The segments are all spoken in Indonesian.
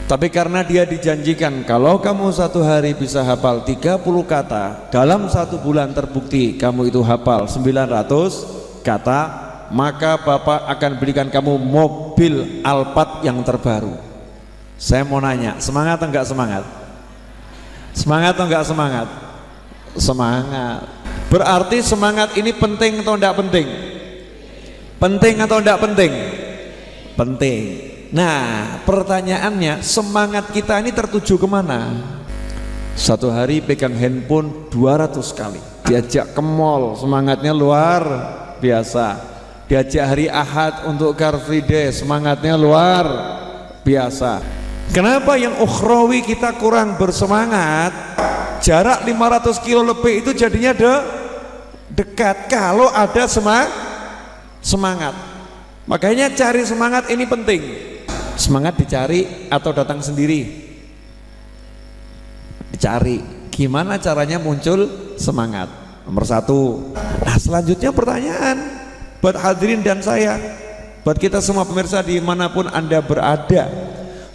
Tapi karena dia dijanjikan kalau kamu satu hari bisa hafal 30 kata, dalam satu bulan terbukti kamu itu hafal 900 kata, maka Bapak akan berikan kamu mobil Alphard yang terbaru. Saya mau nanya, semangat atau enggak semangat? Semangat atau enggak semangat? Semangat. Berarti semangat ini penting atau enggak penting? Penting atau enggak penting? Penting. Nah, pertanyaannya, semangat kita ini tertuju kemana? Satu hari pegang handphone 200 kali, diajak ke mall, semangatnya luar biasa. Diajak hari Ahad untuk Car Free Day, semangatnya luar biasa. Kenapa yang ukhrawi kita kurang bersemangat? Jarak 500 kilo lebih itu jadinya dekat kalau ada semangat. Makanya cari semangat ini penting. Semangat dicari atau datang sendiri? Dicari. Gimana caranya muncul semangat? Nomor satu. Nah, selanjutnya pertanyaan buat hadirin dan saya, buat kita semua pemirsa dimanapun Anda berada,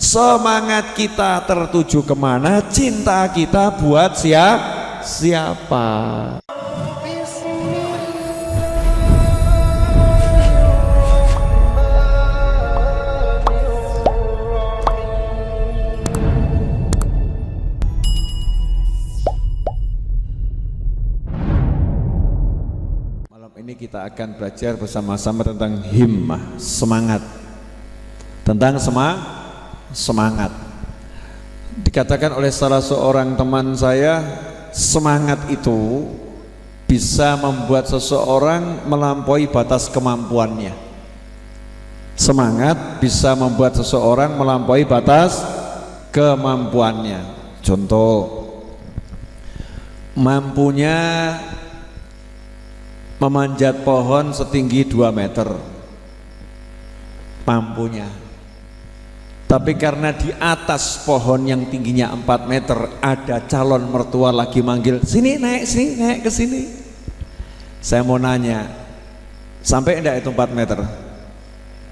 semangat kita tertuju kemana? Cinta kita buat siapa? Ini kita akan belajar bersama-sama tentang himmah, semangat. Tentang semangat. Dikatakan oleh salah seorang teman saya, semangat itu bisa membuat seseorang melampaui batas kemampuannya. Semangat bisa membuat seseorang melampaui batas kemampuannya. Contoh, mampunya memanjat pohon setinggi 2 meter, mampunya. Tapi karena di atas pohon yang tingginya 4 meter ada calon mertua lagi manggil, sini naik ke sini. Saya mau nanya, sampai enggak itu 4 meter?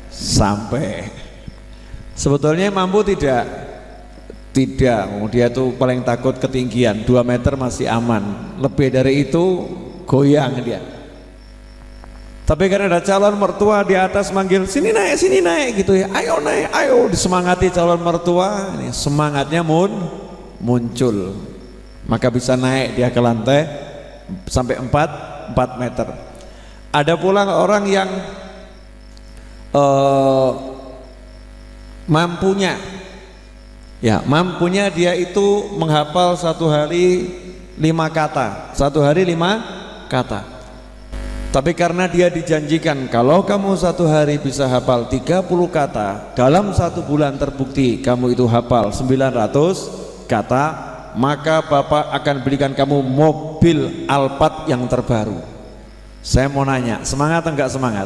Sampai. Sebetulnya mampu tidak? Tidak, dia tuh paling takut ketinggian, 2 meter masih aman, lebih dari itu goyang dia. Tapi karena ada calon mertua di atas manggil, sini naik gitu ya, ayo naik, ayo, disemangati calon mertua, ini semangatnya muncul, maka bisa naik dia ke lantai sampai 4 meter. Ada pula orang yang mampunya dia itu menghafal satu hari 5 kata, satu hari 5 kata. Tapi karena dia dijanjikan kalau kamu satu hari bisa hafal 30 kata, dalam satu bulan terbukti kamu itu hafal 900 kata, maka Bapak akan berikan kamu mobil Alphard yang terbaru. Saya mau nanya, semangat atau enggak semangat?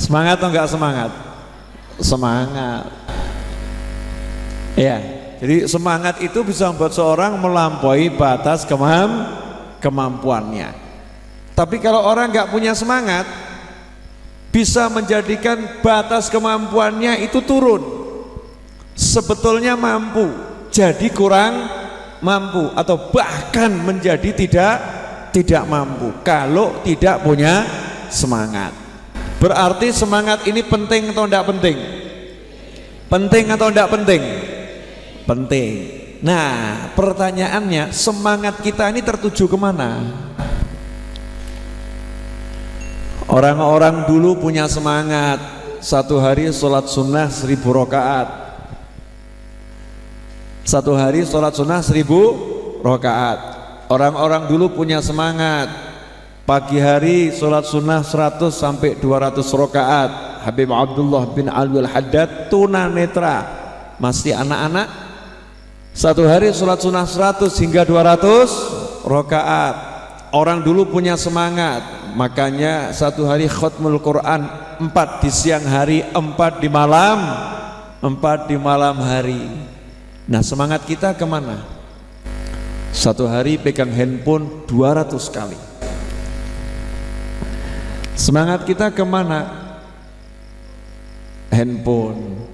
Semangat atau enggak semangat? Semangat. Ya, jadi semangat itu bisa membuat seorang melampaui batas kemampuannya. Tapi kalau orang nggak punya semangat, bisa menjadikan batas kemampuannya itu turun. Sebetulnya mampu, jadi kurang mampu, atau bahkan menjadi tidak mampu kalau tidak punya semangat. Berarti semangat ini penting atau tidak penting? Penting atau tidak penting? Penting. Nah, pertanyaannya, semangat kita ini tertuju kemana? Orang-orang dulu punya semangat, satu hari sholat sunnah 1000 rakaat. Satu hari sholat sunnah 1000 rakaat. Orang-orang dulu punya semangat, pagi hari sholat sunnah 100 sampai 200 rakaat. Habib Abdullah bin Alwi al-Haddad tunanetra, masih anak-anak, satu hari sholat sunnah 100 hingga 200 rakaat. Orang dulu punya semangat, makanya satu hari khatmul Quran 4 di siang hari, 4 di malam hari. Nah, semangat kita kemana? Satu hari pegang handphone 200 kali. Semangat kita kemana? Handphone.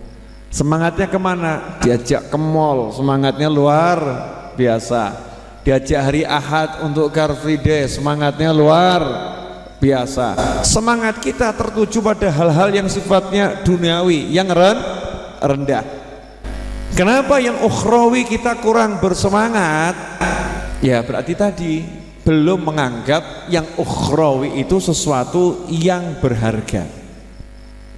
Semangatnya kemana? Diajak ke mall, semangatnya luar biasa. Diajak hari Ahad untuk Car Free Day, semangatnya luar biasa. Semangat kita tertuju pada hal-hal yang sifatnya duniawi, yang rendah. Kenapa yang ukhrawi kita kurang bersemangat? Ya berarti tadi belum menganggap yang ukhrawi itu sesuatu yang berharga.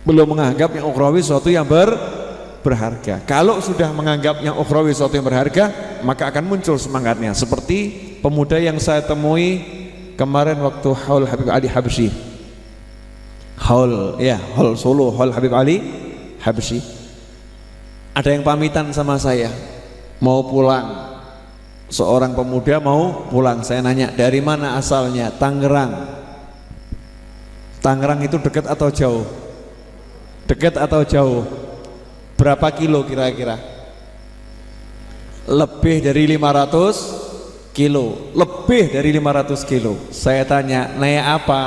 Belum menganggap yang ukhrawi sesuatu yang berharga. Kalau sudah menganggap yang ukhrawi sesuatu yang berharga, maka akan muncul semangatnya. Seperti pemuda yang saya temui kemarin waktu haul Habib Ali Habsyi. Haul Solo, haul Habib Ali Habsyi. Ada yang pamitan sama saya, mau pulang. Seorang pemuda mau pulang. Saya nanya, dari mana asalnya? Tangerang. Tangerang itu dekat atau jauh? Dekat atau jauh? Berapa kilo kira-kira? Lebih dari 500 kilo. Lebih dari 500 kilo. Saya tanya, naik apa?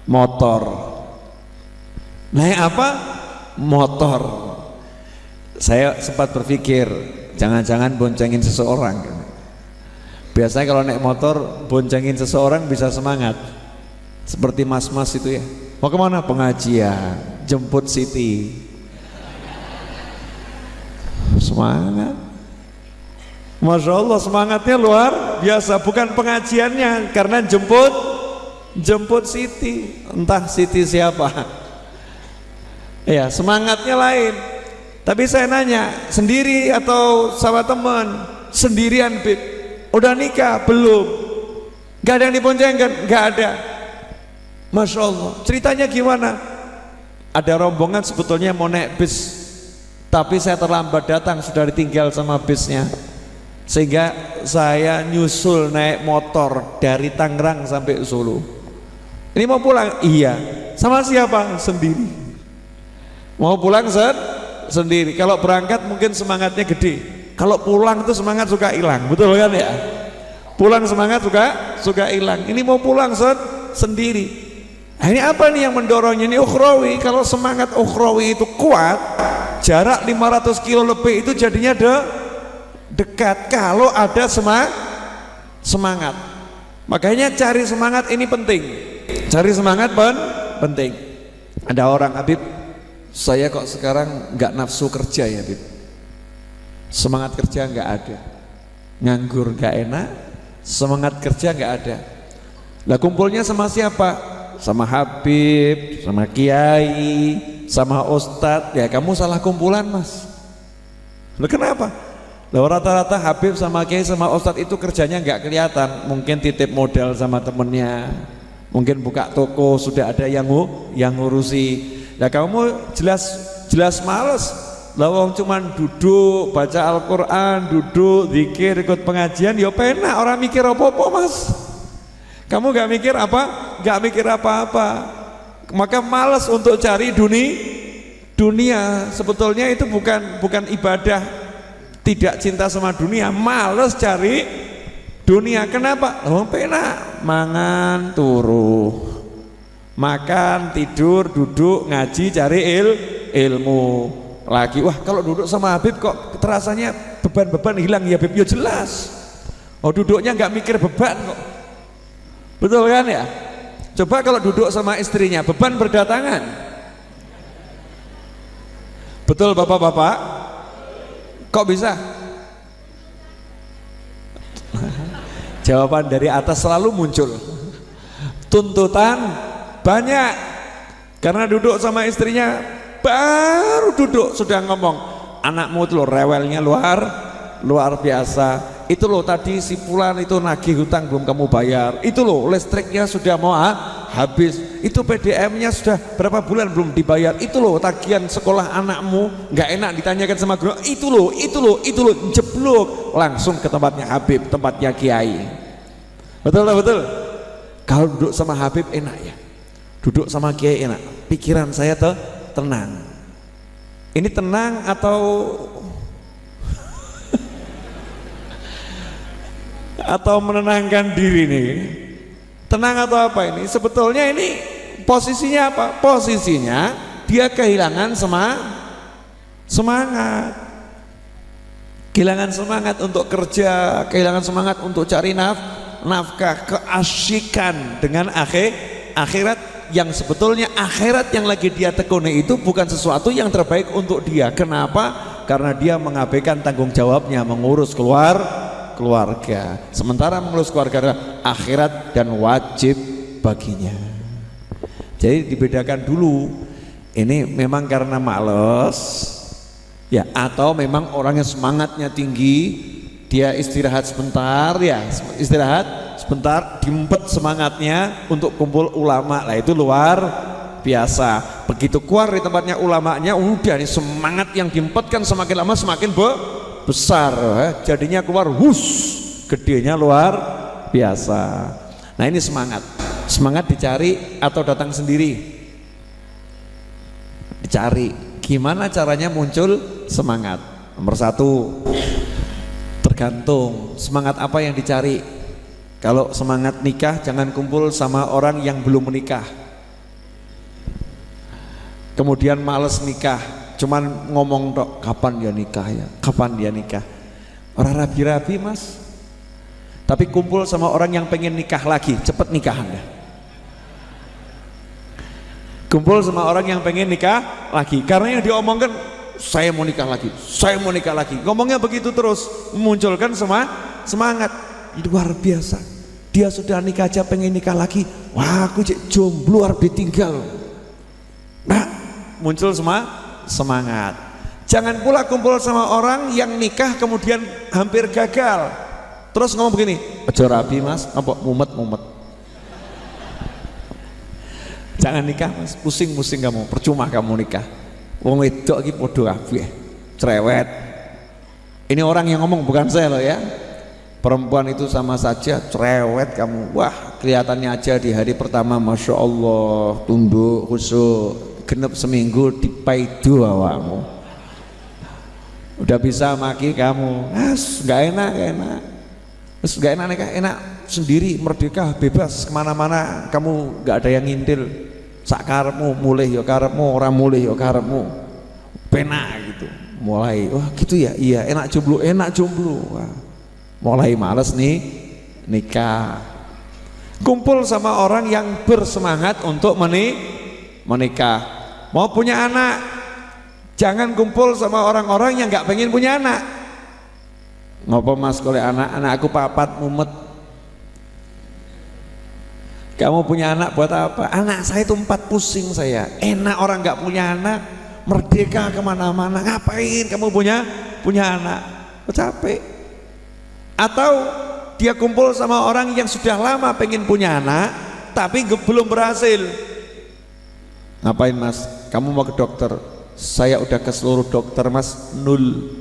Motor. Naik apa? Motor. Saya sempat berpikir, jangan-jangan boncengin seseorang. Biasanya kalau naik motor boncengin seseorang bisa semangat. Seperti mas-mas itu ya. Mau kemana? Pengajian, jemput Siti. Semangat. Masya Allah, semangatnya luar biasa. Bukan pengajiannya, karena jemput Siti. Entah Siti siapa. Ya, semangatnya lain. Tapi saya nanya, sendiri atau sama teman? Sendirian, Bib. Udah nikah? Belum. Gak ada yang diboncengkan? Gak ada. Masya Allah. Ceritanya gimana? Ada rombongan sebetulnya mau naik bis, tapi saya terlambat datang, sudah ditinggal sama bisnya. Sehingga saya nyusul naik motor dari Tangerang sampai Solo. Ini mau pulang? Iya. Sama siapa? Sendiri. Mau pulang sendiri. Kalau berangkat mungkin semangatnya gede. Kalau pulang itu semangat suka hilang, betul kan ya? Pulang semangat suka hilang. Ini mau pulang sendiri. Nah, ini apa nih yang mendorongnya? Ini ukhrawi. Kalau semangat ukhrawi itu kuat, jarak 500 kilo lebih itu jadinya dekat. Kalau ada semangat. Makanya cari semangat ini penting. Cari semangat penting. Ada orang, Habib, saya kok sekarang nggak nafsu kerja ya, Bib. Semangat kerja nggak ada, nganggur nggak enak, semangat kerja nggak ada. Lah kumpulnya sama siapa? Sama Habib, sama Kiai, sama Ustadz. Ya kamu salah kumpulan, Mas. Lah kenapa? Lah rata-rata Habib sama Kiai sama Ustadz itu kerjanya nggak kelihatan. Mungkin titip modal sama temennya, mungkin buka toko sudah ada yang ngurusi. Lah kamu jelas males. Lawang cuman duduk baca Al-Quran, duduk zikir, ikut pengajian, ya penak, orang mikir apa-apa, Mas. Kamu gak mikir apa? Gak mikir apa-apa. Maka malas untuk cari dunia. Sebetulnya itu bukan ibadah tidak cinta sama dunia, malas cari dunia. Kenapa? Lawang penak, mangan turu, makan tidur, duduk ngaji, cari ilmu lagi. Wah, kalau duduk sama Habib kok terasanya beban-beban hilang ya, Habib. Ya jelas. Oh, duduknya nggak mikir beban kok. Betul kan ya? Coba kalau duduk sama istrinya, beban berdatangan. Betul bapak-bapak? Kok bisa? Jawaban dari atas selalu muncul. Tuntutan banyak. Karena duduk sama istrinya, baru duduk sudah ngomong, anakmu itu loh rewelnya luar biasa. Itu loh tadi si Fulan itu nagih hutang belum kamu bayar. Itu loh listriknya sudah mau habis. Itu PDM-nya sudah berapa bulan belum dibayar. Itu loh tagihan sekolah anakmu nggak enak ditanyakan sama guru. Itu loh jeblok langsung ke tempatnya Habib, tempatnya Kiai. Betul. Kalau duduk sama Habib enak ya. Duduk sama Kiai enak. Pikiran saya tenang. Ini tenang atau menenangkan diri nih? Tenang atau apa ini? Sebetulnya ini posisinya apa? Posisinya dia kehilangan semangat, kehilangan semangat untuk kerja, kehilangan semangat untuk cari nafkah, keasyikan dengan akhirat, yang sebetulnya akhirat yang lagi dia tekuni itu bukan sesuatu yang terbaik untuk dia. Kenapa? Karena dia mengabaikan tanggung jawabnya mengurus keluarga. Sementara mengurus keluarga akhirat dan wajib baginya. Jadi dibedakan dulu, ini memang karena males ya, atau memang orangnya semangatnya tinggi, dia istirahat sebentar ya, istirahat sebentar, diempet semangatnya untuk kumpul ulama lah, itu luar biasa. Begitu keluar di tempatnya ulamanya, udah nih semangat yang diempetkan semakin lama semakin besar, jadinya keluar gedenya luar biasa. Nah ini semangat dicari atau datang sendiri? Dicari. Gimana caranya muncul semangat? Nomor satu, tergantung semangat apa yang dicari. Kalau semangat nikah, jangan kumpul sama orang yang belum menikah. Kemudian males nikah, cuman ngomong tok, kapan dia nikah ya, kapan dia nikah. Orang rabi-rabi mas. Tapi kumpul sama orang yang pengen nikah lagi, cepet nikahan ya. Kumpul sama orang yang pengen nikah lagi, karena yang diomongkan saya mau nikah lagi, saya mau nikah lagi. Ngomongnya begitu terus, memunculkan semangat. Luar biasa. Dia sudah nikah aja pengen nikah lagi. Wah, aku jomblo harus ditinggal. Nah, muncul semangat. Jangan pula kumpul sama orang yang nikah kemudian hampir gagal. Terus ngomong begini, ojo rabi mas, apa mumet. Jangan nikah mas, pusing kamu, percuma kamu nikah. Wong wedok iki padha kabeh cerewet. Ini orang yang ngomong, bukan saya loh ya. Perempuan itu sama saja cerewet kamu. Wah, kelihatannya aja di hari pertama masya Allah tunduk khusyuk, genep seminggu dipaidu awakmu. Udah bisa maki kamu. Nggak enak. Terus nggak enak nikah, enak sendiri, merdeka, bebas kemana-mana. Kamu nggak ada yang ngintil. Sak karepmu, mulih ya karepmu, ora mulih ya karepmu. Penak gitu. Mulai, wah gitu ya, iya enak jomblo. Wah. Mulai males nih nikah. Kumpul sama orang yang bersemangat untuk menikah. Mau punya anak, jangan kumpul sama orang-orang yang nggak pengen punya anak. Ngopo mas kalau anak aku papat mumet. Kamu punya anak buat apa? Anak saya itu 4 pusing saya. Enak orang nggak punya anak, merdeka kemana-mana. Ngapain kamu punya anak? Capek. Atau dia kumpul sama orang yang sudah lama pengen punya anak tapi belum berhasil. Ngapain mas? Kamu mau ke dokter? Saya udah ke seluruh dokter mas, nul.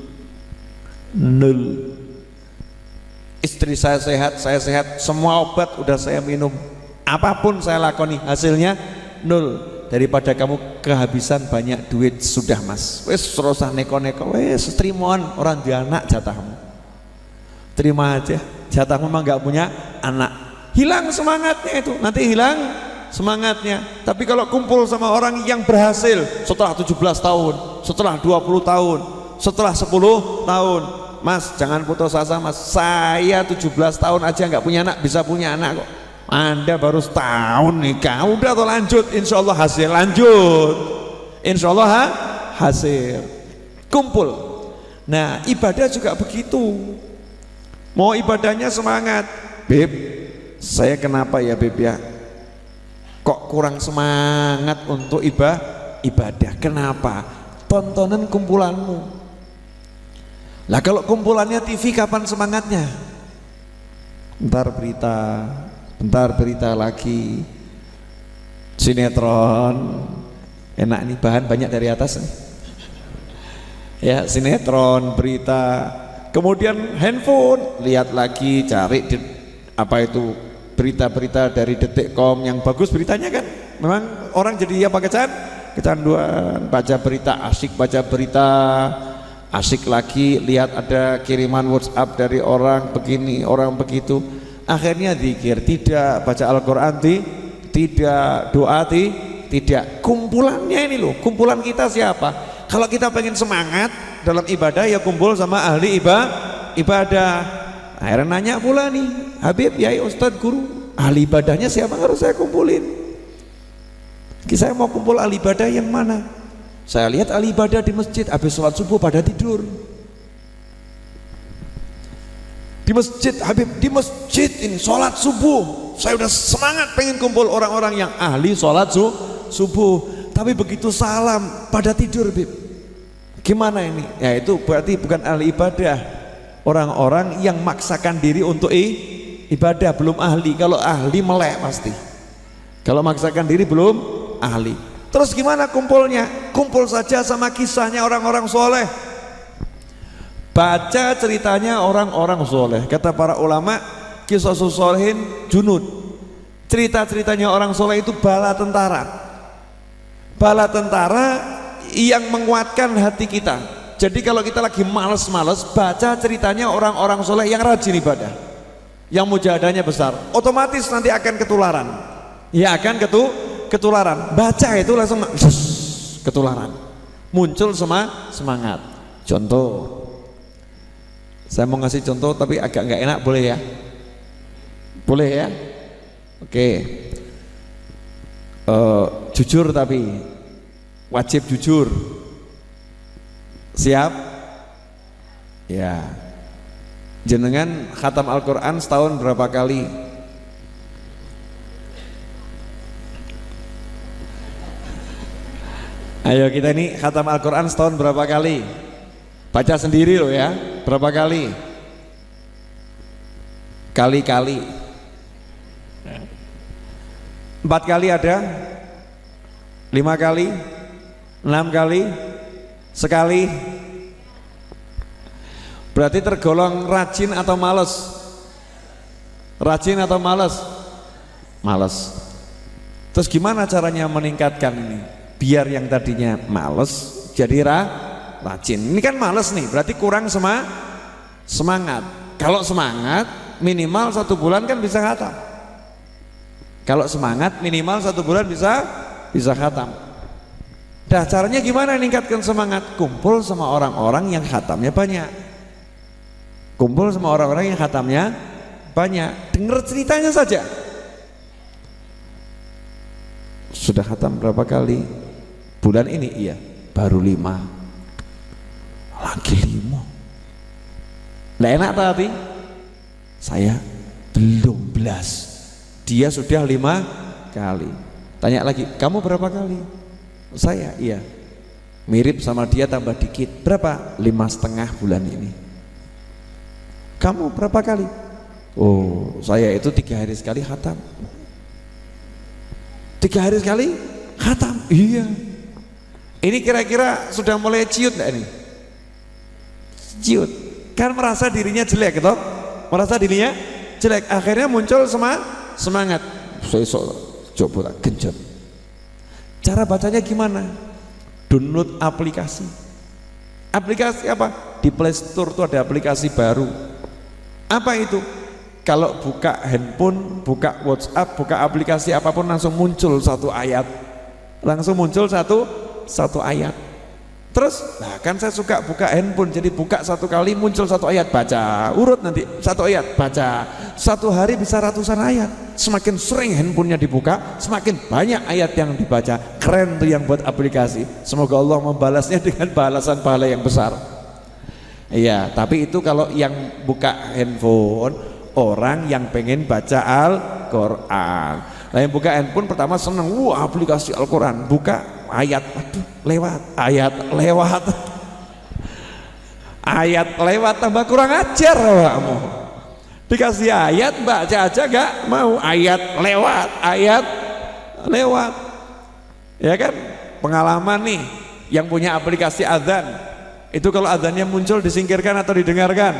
Istri saya sehat, semua obat udah saya minum, apapun saya lakoni hasilnya nul. Daripada kamu kehabisan banyak duit, sudah mas, wes serosah neko-neko, wes terimoan orang dia anak jatahmu. Terima aja, jatahmu memang nggak punya anak. Hilang semangatnya itu, nanti hilang semangatnya. Tapi kalau kumpul sama orang yang berhasil setelah 17 tahun, setelah 20 tahun, setelah 10 tahun, mas jangan putus asa mas, saya 17 tahun aja nggak punya anak, bisa punya anak kok. Anda baru setahun nikah, udah tuh lanjut, insya Allah hasil, lanjut, insya Allah hasil. Kumpul. Nah ibadah juga begitu. Mau ibadahnya semangat, Beb, saya kenapa ya Beb ya, kok kurang semangat untuk ibadah, kenapa? Tontonan kumpulanmu. Lah kalau kumpulannya TV kapan semangatnya? Bentar berita lagi, sinetron, enak nih, bahan banyak dari atas nih. Ya sinetron, berita. Kemudian handphone, lihat lagi, cari apa itu berita-berita dari Detik.com yang bagus beritanya kan. Memang orang jadi ya pakai kecanduan, baca berita, asik baca berita, asik lagi lihat ada kiriman WhatsApp dari orang begini, orang begitu. Akhirnya zikir tidak, baca Al-Qur'an tidak, doa tidak. Kumpulannya ini loh, kumpulan kita siapa? Kalau kita pengen semangat dalam ibadah ya kumpul sama ahli ibadah. Akhirnya nanya pula nih, Habib, Yai, Ustadz, Guru, ahli ibadahnya siapa harus saya kumpulin? Saya mau kumpul ahli ibadah yang mana? Saya lihat ahli ibadah di masjid habis sholat subuh pada tidur. Di masjid, Habib, di masjid ini sholat subuh, saya udah semangat pengen kumpul orang-orang yang ahli sholat subuh. Tapi begitu salam pada tidur, Bib. Gimana ini? Ya itu berarti bukan ahli ibadah. Orang-orang yang maksakan diri untuk ibadah, belum ahli. Kalau ahli melek pasti. Kalau maksakan diri belum ahli. Terus gimana kumpulnya? Kumpul saja sama kisahnya orang-orang soleh. Baca ceritanya orang-orang soleh. Kata para ulama, kisah solehin junud. Cerita-ceritanya orang soleh itu bala tentara. Bala tentara yang menguatkan hati kita. Jadi kalau kita lagi males-males, baca ceritanya orang-orang soleh yang rajin ibadah, yang mujahadahnya besar, otomatis nanti akan ketularan. Ya akan ketularan. Baca itu langsung ketularan, muncul semangat. Contoh, saya mau ngasih contoh tapi agak nggak enak, boleh ya? Boleh ya? Oke. Jujur tapi wajib jujur. Siap? Ya. Jenengan khatam Al-Quran setahun berapa kali? Ayo kita ini khatam Al-Quran setahun berapa kali? Baca sendiri loh ya. Berapa kali? Kali-kali. 4 kali ada? 5 kali? 6 kali? Sekali? Berarti tergolong rajin atau males? Rajin atau males? Males. Terus gimana caranya meningkatkan ini? Biar yang tadinya males jadi rajin. Ini kan males nih, berarti kurang semangat. Kalau semangat minimal 1 bulan kan bisa khatam. Kalau semangat minimal 1 bulan bisa khatam. Dah caranya gimana meningkatkan semangat? Kumpul sama orang-orang yang khatamnya banyak. Kumpul sama orang-orang yang khatamnya banyak. Dengar ceritanya saja. Sudah khatam berapa kali? Bulan ini iya, baru 5. Lagi 5. Nggak enak tadi? Saya belum belas. Dia sudah 5 kali. Tanya lagi, kamu berapa kali? Saya, iya. Mirip sama dia tambah dikit. Berapa? 5,5 bulan ini. Kamu berapa kali? Oh, saya itu 3 hari sekali khatam. 3 hari sekali khatam? Iya. Ini kira-kira sudah mulai ciut enggak ini? Ciut. Kan merasa dirinya jelek gitu? Merasa dirinya jelek. Akhirnya muncul semangat. Sesok coba tak genjot. Cara bacanya gimana? Download aplikasi. Aplikasi apa? Di Play Store tuh ada aplikasi baru. Apa itu? Kalau buka handphone, buka WhatsApp, buka aplikasi apapun langsung muncul 1 ayat. Langsung muncul satu ayat. Terus, nah kan saya suka buka handphone, jadi buka 1 kali muncul 1 ayat, baca, urut nanti 1 ayat, baca. 1 hari bisa ratusan ayat. Semakin sering handphonenya dibuka, semakin banyak ayat yang dibaca. Keren tuh yang buat aplikasi. Semoga Allah membalasnya dengan balasan pahala yang besar. Iya, tapi itu kalau yang buka handphone orang yang pengen baca Al-Quran. Nah yang buka handphone pertama seneng, wah aplikasi Al-Quran, buka ayat, aduh lewat, ayat lewat, ayat lewat, tambah kurang ajar kamu. Dikasih ayat baca aja gak mau, ayat lewat, ya kan? Pengalaman nih yang punya aplikasi azan, itu kalau azannya muncul disingkirkan atau didengarkan?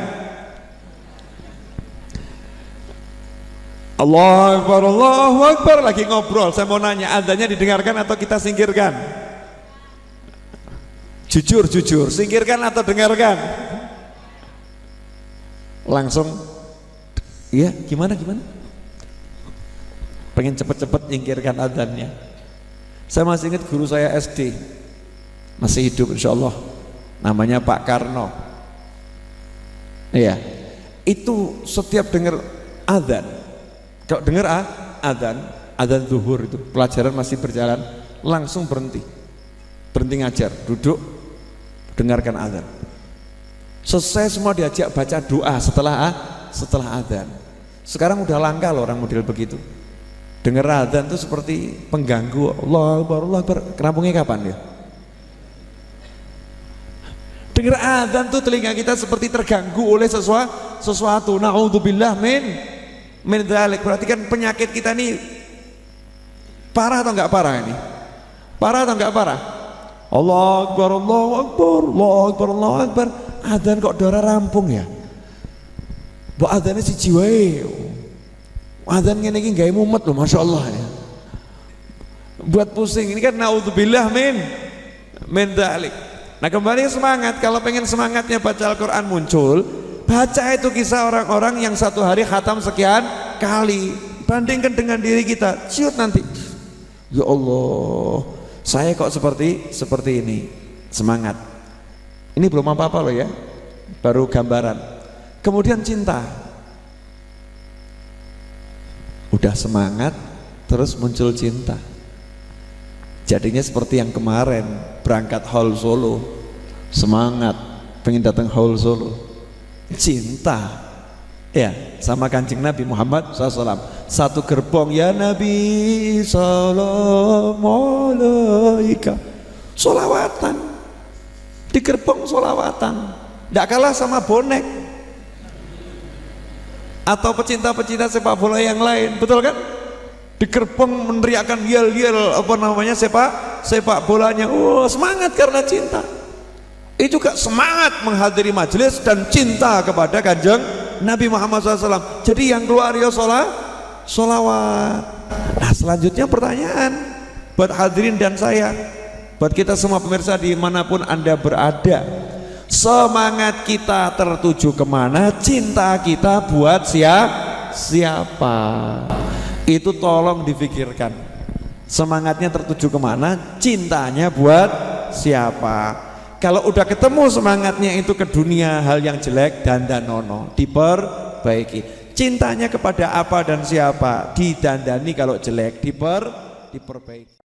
Allahu Akbar, lagi ngobrol, saya mau nanya, azannya didengarkan atau kita singkirkan? Jujur, singkirkan atau dengarkan? Langsung, iya, gimana? Pengen cepet-cepet singkirkan azannya. Saya masih ingat guru saya SD, masih hidup insya Allah, namanya Pak Karno. Iya, itu setiap dengar adzan, kalau dengar adzan zuhur itu pelajaran masih berjalan, langsung berhenti ngajar, duduk dengarkan adzan. Selesai semua diajak baca doa setelah adzan. Sekarang udah langka loh orang model begitu. Dengar adzan itu seperti pengganggu. Allah Akbar. Kerampungnya kapan ya? Dengar adzan tuh telinga kita seperti terganggu oleh sesuatu. Na'udzubillah min dzalik. Berarti kan penyakit kita nih parah atau enggak parah ini? Parah atau enggak parah? Allah Akbar, Allah Akbar, Allah Akbar, Allah Akbar. Adzan kok dora rampung ya? Mbok adzane siji wae. Adzan ngene iki gawe mumet loh, Masya Allah ya. Buat pusing, ini kan naudzubillah min dzalik. Nah kembali semangat, kalau pengen semangatnya baca Al-Quran muncul, baca itu kisah orang-orang yang satu hari khatam sekian kali. Bandingkan dengan diri kita, ciut nanti. Ya Allah, saya kok seperti ini. Semangat. Ini belum apa-apa loh ya, baru gambaran. Kemudian cinta. Udah semangat, terus muncul cinta. Jadinya seperti yang kemarin, berangkat haul Solo, semangat, pengen datang haul Solo, cinta. Ya, sama Kanjeng Nabi Muhammad SAW. Satu gerbong, ya Nabi Sallallahu Alaika, solawatan. Di gerbong solawatan, tidak kalah sama bonek atau pecinta-pecinta sepak bola yang lain, betul kan? Di gerbong meneriakan yel-yel apa namanya sepak bolanya. Oh, semangat karena cinta. Itu juga semangat menghadiri majelis dan cinta kepada Kanjeng Nabi Muhammad SAW. Jadi yang keluar ya solawat. Nah selanjutnya pertanyaan buat hadirin dan saya, buat kita semua pemirsa dimanapun Anda berada, semangat kita tertuju kemana, cinta kita buat siapa? Itu tolong difikirkan. Semangatnya tertuju kemana, cintanya buat siapa? Kalau udah ketemu semangatnya itu ke dunia, hal yang jelek dandanono, diperbaiki. Cintanya kepada apa dan siapa, didandani kalau jelek, diperbaiki.